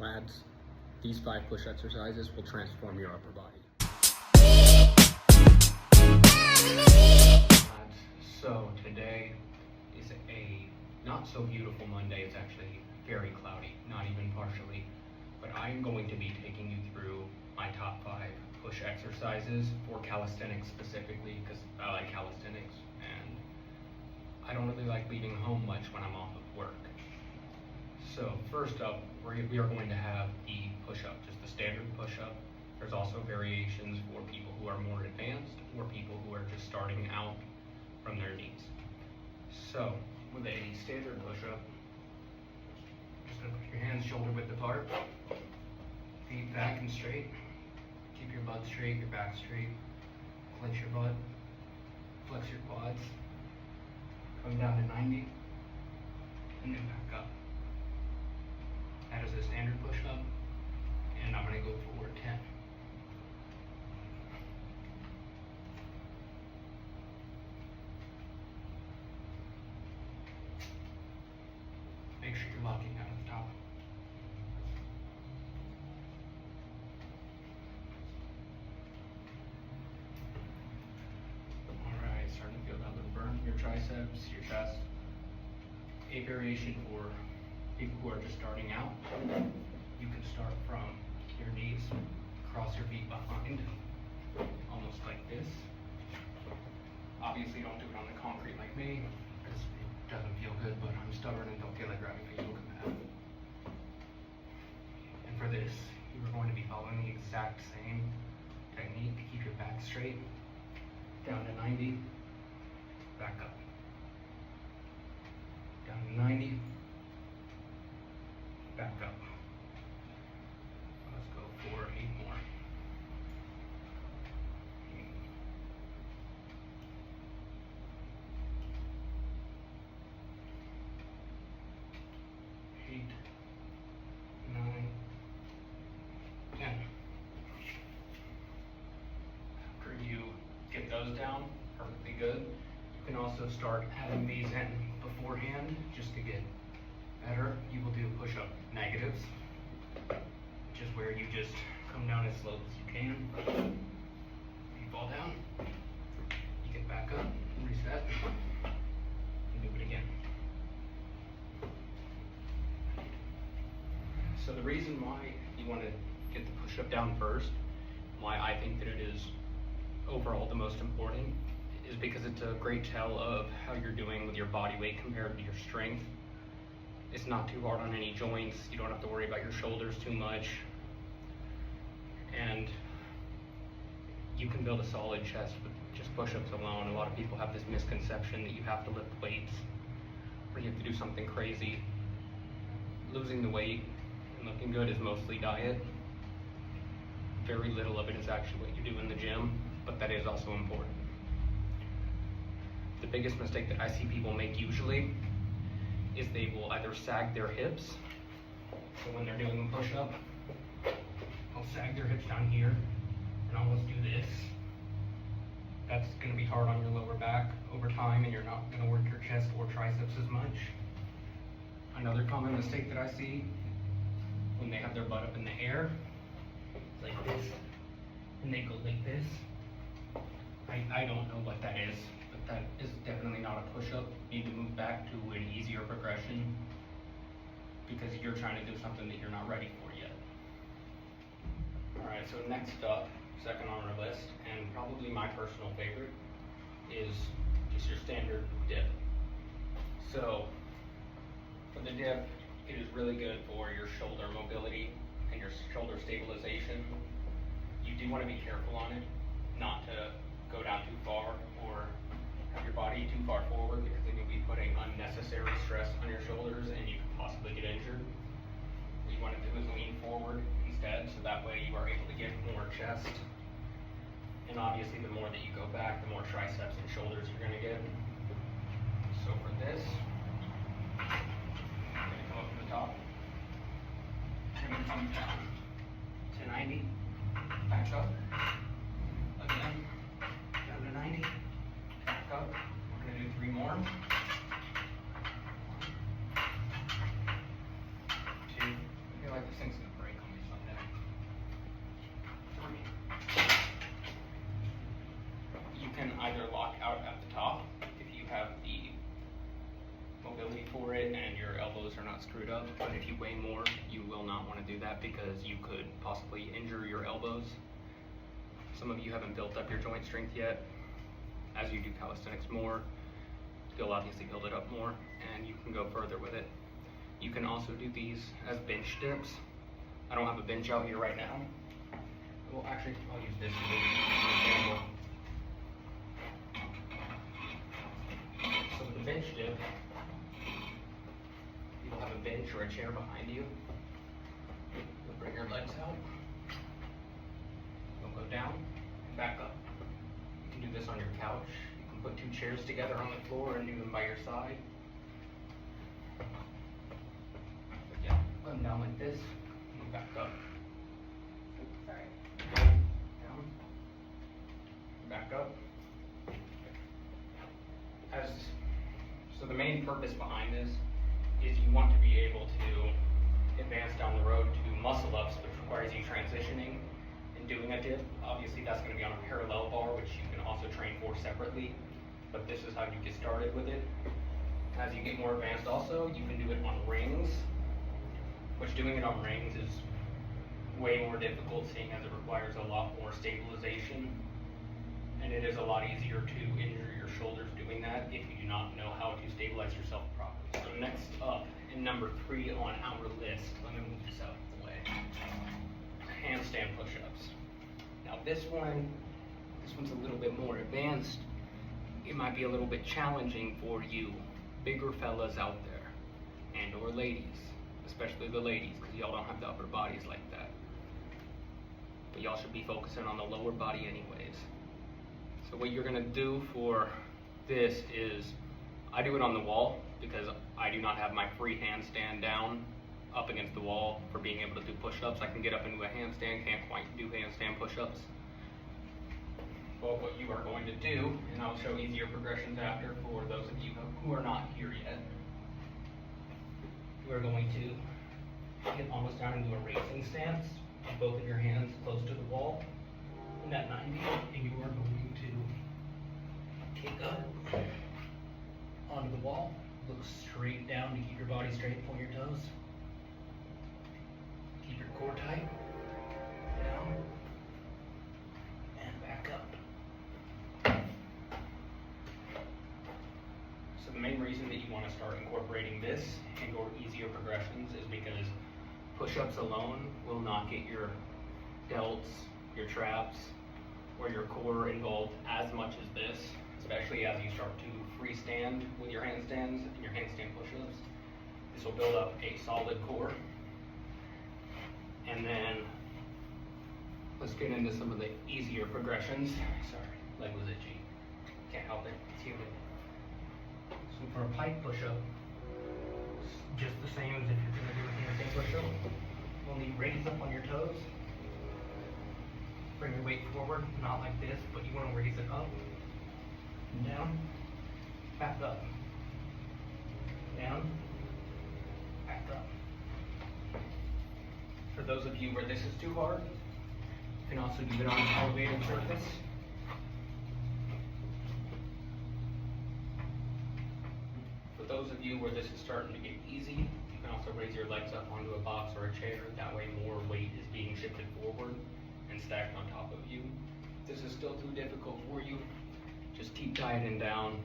Lads, these 5 push exercises will transform your upper body. Lads, so today is a not so beautiful Monday. It's actually very cloudy, not even partially. But I'm going to be taking you through my top 5 push exercises for calisthenics specifically, because I like calisthenics and I don't really like leaving home much when I'm off of work. So first up, we are going to have the push-up, just the standard push-up. There's also variations for people who are more advanced or people who are just starting out from their knees. So with a standard push-up, just gonna put your hands shoulder width apart, feet back and straight. Keep your butt straight, your back straight. Clench your butt, flex your quads. Come down to 90, and then back up. That is a standard push-up, and I'm gonna go for 10. Make sure you're locking out at the top. Alright, starting to feel that little burn in your triceps, your chest. A variation for people who are just starting out, you can start from your knees, cross your feet behind, almost like this. Obviously don't do it on the concrete like me, because it doesn't feel good, but I'm stubborn and don't feel like grabbing a yoga mat. And for this, you are going to be following the exact same technique. Keep your back straight, down to 90, back up. Down to 90, back up. Let's go for 8 more. 8, 9, 10. After you get those down perfectly good, you can also start adding these in beforehand just to get better. You will do push-up negatives, which is where you just come down as slow as you can. You fall down, you get back up, reset, and do it again. So the reason why you want to get the push-up down first, why I think that it is overall the most important, is because it's a great tell of how you're doing with your body weight compared to your strength. It's not too hard on any joints. You don't have to worry about your shoulders too much. And you can build a solid chest with just push-ups alone. A lot of people have this misconception that you have to lift weights or you have to do something crazy. Losing the weight and looking good is mostly diet. Very little of it is actually what you do in the gym, but that is also important. The biggest mistake that I see people make usually is they will either sag their hips, so when they're doing a push-up, they'll sag their hips down here and almost do this. That's going to be hard on your lower back over time, and you're not going to work your chest or triceps as much. Another common mistake that I see when they have their butt up in the air, like this, and they go like this. I don't know what that is, but that is definitely not a push-up. You need to move back to an easier progression because you're trying to do something that you're not ready for yet. Alright, so next up, second on our list, and probably my personal favorite, is just your standard dip. So, for the dip, it is really good for your shoulder mobility and your shoulder stabilization. You do want to be careful on it, not to go down too far or have your body too far forward, because then you'll be putting unnecessary stress on your shoulders and you could possibly get injured. What you want to do is lean forward instead, so that way you are able to get more chest. And obviously the more that you go back, the more triceps and shoulders you're going to get. So for this, I'm going to come up to the top. I'm going to come down to 90, back up, again, down to 90, back up. We're going to do 3 more. 1, 2, I feel like this thing's going to not want to do that because you could possibly injure your elbows. Some of you haven't built up your joint strength yet. As you do calisthenics more, you'll obviously build it up more, and you can go further with it. You can also do these as bench dips. I don't have a bench out here right now. Well, actually, I'll use this as an example. So with the bench dip, you'll have a bench or a chair behind you. You'll bring your legs out. You'll go down and back up. You can do this on your couch. You can put two chairs together on the floor and do them by your side. But yeah, put them down like this and back up. Sorry. Down, back up. So the main purpose behind this is you want to be able to advance down the road to muscle ups, which requires you transitioning and doing a dip. Obviously that's going to be on a parallel bar, which you can also train for separately, but this is how you get started with it. As you get more advanced also, you can do it on rings, which doing it on rings is way more difficult, seeing as it requires a lot more stabilization, and it is a lot easier to injure your shoulders doing that if you do not know how to stabilize yourself properly. So next up, in number 3 on our list, let me move this out of the way, handstand push-ups. Now this one's a little bit more advanced. It might be a little bit challenging for you bigger fellas out there, and or ladies, especially the ladies, because y'all don't have the upper bodies like that. But y'all should be focusing on the lower body anyways. So what you're gonna do for this is, I do it on the wall because I do not have my free handstand down up against the wall for being able to do push-ups. I can get up into a handstand, can't quite do handstand push-ups. But what you are going to do, and I'll show easier progressions after for those of you who are not here yet, you are going to get almost down into a racing stance, both of your hands close to the wall in that 90, and you are going to kick up onto the wall, look straight down to keep your body straight, point your toes, keep your core tight, down, and back up. So the main reason that you want to start incorporating this and or easier progressions is because push-ups alone will not get your delts, your traps, or your core involved as much as this, especially as you start to freestand with your handstands and your handstand push-ups. This will build up a solid core. And then let's get into some of the easier progressions. Sorry, leg was itchy. Can't help it, it's human. So for a pike push-up, just the same as if you're going to do a handstand push-up. Only raise up on your toes. Bring your weight forward, not like this, but you want to raise it up and down, back up, down, back up. For those of you where this is too hard, you can also do it on an elevated surface. For those of you where this is starting to get easy, you can also raise your legs up onto a box or a chair. That way more weight is being shifted forward and stacked on top of you. If this is still too difficult for you, just keep dieting down.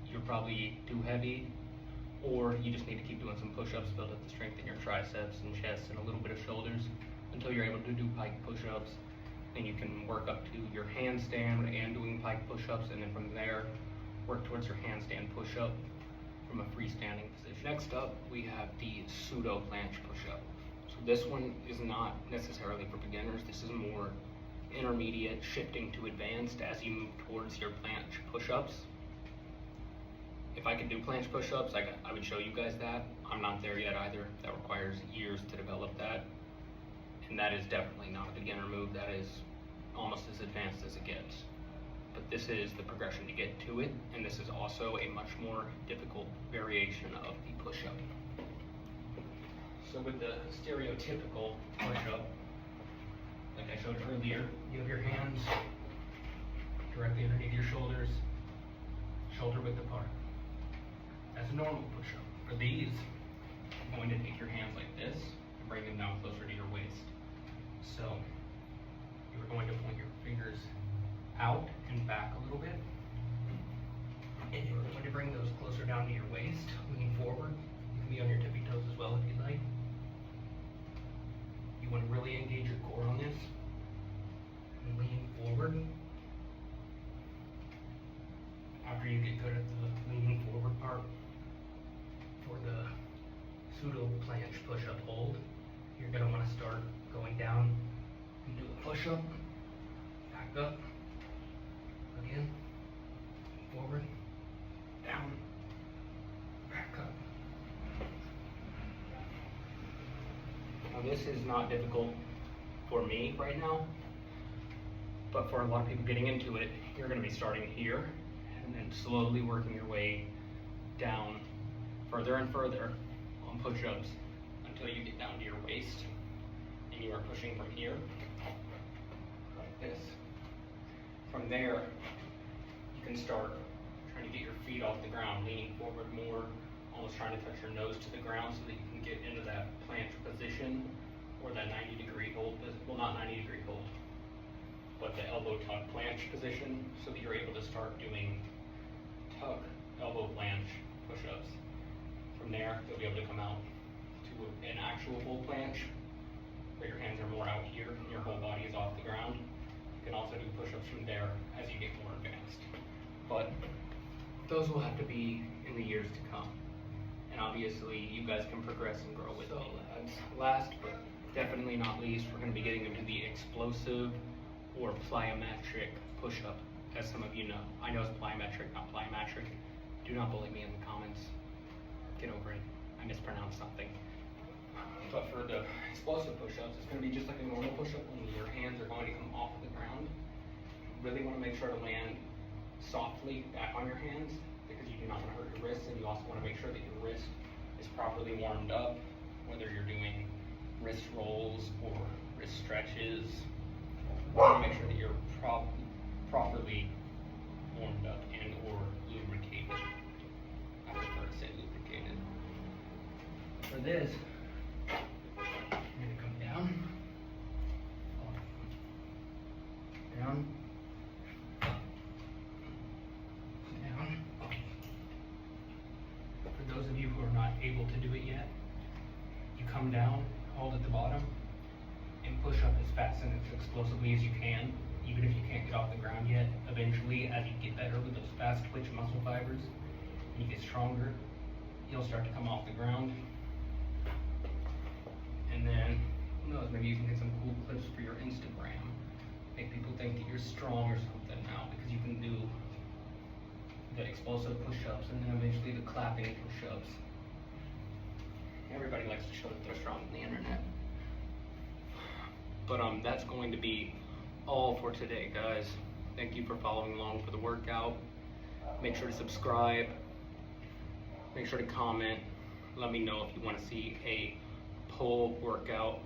You're probably too heavy, or you just need to keep doing some push-ups, build up the strength in your triceps and chest and a little bit of shoulders until you're able to do pike push-ups. Then you can work up to your handstand and doing pike push-ups, and then from there, work towards your handstand push-up from a freestanding position. Next up, we have the pseudo planche push-up. So this one is not necessarily for beginners. This is more intermediate, shifting to advanced as you move towards your planche push-ups. If I could do planche push-ups, I would show you guys that. I'm not there yet either. That requires years to develop that. And that is definitely not a beginner move. That is almost as advanced as it gets. But this is the progression to get to it, and this is also a much more difficult variation of the push-up. So with the stereotypical push-up, like I showed earlier, you have your hands directly underneath your shoulders, shoulder width apart. That's a normal push-up. For these, you're going to take your hands like this and bring them down closer to out and back a little bit. And you're going to bring those closer down to your waist, lean forward. You can be on your tippy toes as well if you'd like. You want to really engage your core on this. And lean forward. After you get good at the leaning forward part, for the pseudo planche push-up hold, you're going to want to start going down and do a push-up, back up, again, forward, down, back up. Now this is not difficult for me right now, but for a lot of people getting into it, you're going to be starting here and then slowly working your way down further and further on push-ups until you get down to your waist and you are pushing from here like this. From there, you can start trying to get your feet off the ground, leaning forward more, almost trying to touch your nose to the ground so that you can get into that planche position or that 90-degree hold, well, not 90-degree hold, but the elbow tuck planche position, so that you're able to start doing tuck elbow planche push-ups. From there, you'll be able to come out to an actual full planche, but your hands are more out here and your whole body is off the ground. You can also do push-ups from there as you get more advanced. But those will have to be in the years to come. And obviously, you guys can progress and grow with me. Last, but definitely not least, we're going to be getting into the explosive or plyometric push-up, as some of you know. I know it's plyometric, not plyometric. Do not bully me in the comments. Get over it. I mispronounced something. But for the explosive push-ups, it's going to be just like a normal push-up, when your hands are going to come off the ground. You really want to make sure to land softly back on your hands, because you do not want to hurt your wrists, and you also want to make sure that your wrist is properly warmed up, whether you're doing wrist rolls or wrist stretches. You want to make sure that you're properly warmed up and or lubricated. I prefer to say lubricated. For this, I'm going to come down, down, down. For those of you who are not able to do it yet, you come down, hold at the bottom, and push up as fast and as explosively as you can, even if you can't get off the ground yet. Eventually, as you get better with those fast twitch muscle fibers, and you get stronger, you'll start to come off the ground. And then, who knows, maybe you can get some cool clips for your Instagram. Make people think that you're strong or something now, because you can do the explosive push-ups and then eventually the clapping push-ups. Everybody likes to show that they're strong on the internet. But that's going to be all for today, guys. Thank you for following along for the workout. Make sure to subscribe. Make sure to comment. Let me know if you want to see a pull workout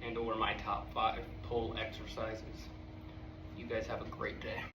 and or my top 5 pull exercises. You guys have a great day.